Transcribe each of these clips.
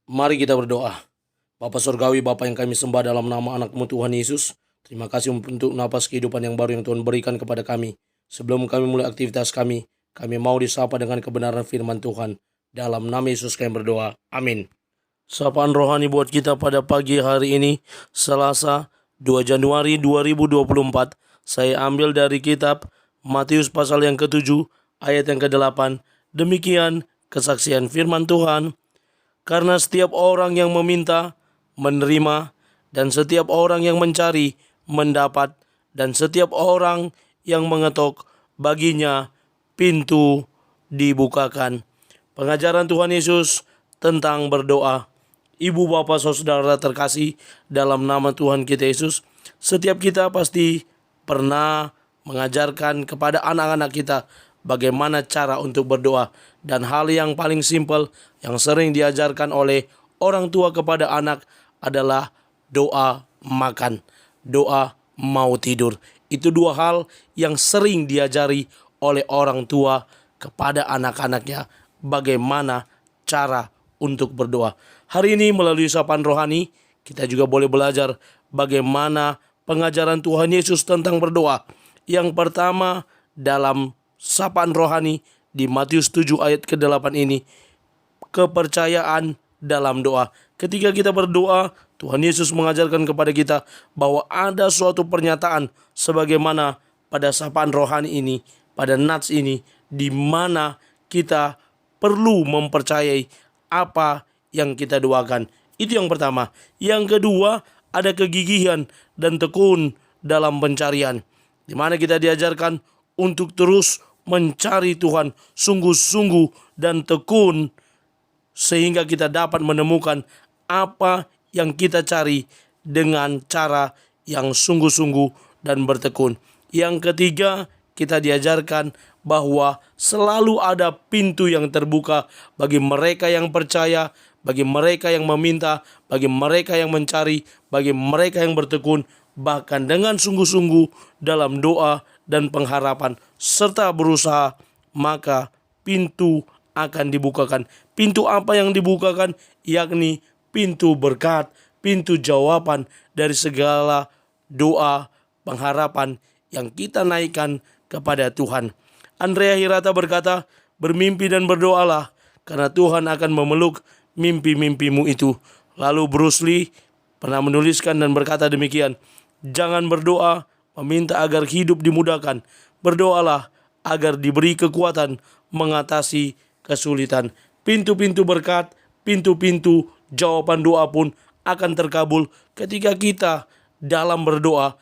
Mari kita berdoa. Bapa Surgawi, Bapa yang kami sembah dalam nama anak-Mu Tuhan Yesus, terima kasih untuk napas kehidupan yang baru yang Tuhan berikan kepada kami. Sebelum kami mulai aktivitas kami mau disapa dengan kebenaran firman Tuhan. Dalam nama Yesus kami berdoa. Amin. Sapaan rohani buat kita pada pagi hari ini, Selasa 2 Januari 2024. Saya ambil dari kitab Matius pasal yang ke-7, ayat yang ke-8. Demikian kesaksian firman Tuhan. Karena setiap orang yang meminta, menerima, dan setiap orang yang mencari, mendapat, dan setiap orang yang mengetok, baginya pintu dibukakan. Pengajaran Tuhan Yesus tentang berdoa. Ibu, bapak, saudara terkasih dalam nama Tuhan kita Yesus, setiap kita pasti pernah mengajarkan kepada anak-anak kita bagaimana cara untuk berdoa. Dan hal yang paling simpel yang sering diajarkan oleh orang tua kepada anak adalah doa makan, doa mau tidur. Itu dua hal yang sering diajari oleh orang tua kepada anak-anaknya bagaimana cara untuk berdoa. Hari ini melalui sapaan rohani kita juga boleh belajar bagaimana pengajaran Tuhan Yesus tentang berdoa. Yang pertama dalam sapaan rohani di Matius 7 ayat ke-8 ini, kepercayaan dalam doa. Ketika kita berdoa, Tuhan Yesus mengajarkan kepada kita bahwa ada suatu pernyataan sebagaimana pada sapaan rohani ini, pada nats ini, di mana kita perlu mempercayai apa yang kita doakan. Itu yang pertama. Yang kedua, ada kegigihan dan tekun dalam pencarian, di mana kita diajarkan untuk terus mencari Tuhan sungguh-sungguh dan tekun, sehingga kita dapat menemukan apa yang kita cari dengan cara yang sungguh-sungguh dan bertekun. Yang ketiga, kita diajarkan bahwa selalu ada pintu yang terbuka bagi mereka yang percaya, bagi mereka yang meminta, bagi mereka yang mencari, bagi mereka yang bertekun, bahkan dengan sungguh-sungguh dalam doa dan pengharapan serta berusaha, maka pintu akan dibukakan. Pintu apa yang dibukakan? Yakni pintu berkat, pintu jawaban dari segala doa, pengharapan yang kita naikkan kepada Tuhan. Andrea Hirata berkata, bermimpi dan berdoalah, karena Tuhan akan memeluk mimpi-mimpimu itu. Lalu Bruce Lee pernah menuliskan dan berkata demikian, jangan berdoa meminta agar hidup dimudahkan, berdoalah agar diberi kekuatan mengatasi kesulitan. Pintu-pintu berkat, pintu-pintu jawaban doa pun akan terkabul ketika kita dalam berdoa,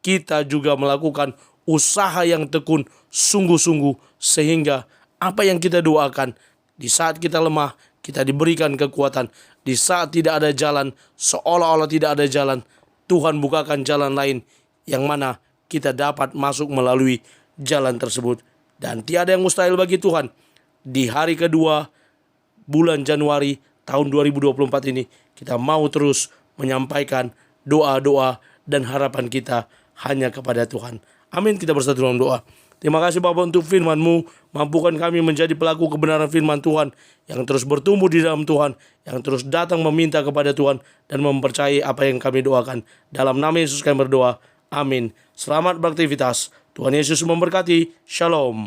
kita juga melakukan usaha yang tekun, sungguh-sungguh, sehingga apa yang kita doakan, di saat kita lemah, kita diberikan kekuatan. Di saat tidak ada jalan, seolah-olah tidak ada jalan, Tuhan bukakan jalan lain, yang mana kita dapat masuk melalui jalan tersebut. Dan tiada yang mustahil bagi Tuhan. Di hari kedua bulan Januari tahun 2024 ini, kita mau terus menyampaikan doa-doa dan harapan kita hanya kepada Tuhan. Amin. Kita bersatu dalam doa. Terima kasih Bapa untuk firman-Mu. Mampukan kami menjadi pelaku kebenaran firman Tuhan, yang terus bertumbuh di dalam Tuhan, yang terus datang meminta kepada Tuhan dan mempercayai apa yang kami doakan. Dalam nama Yesus kami berdoa. Amin. Selamat beraktivitas. Tuhan Yesus memberkati. Shalom.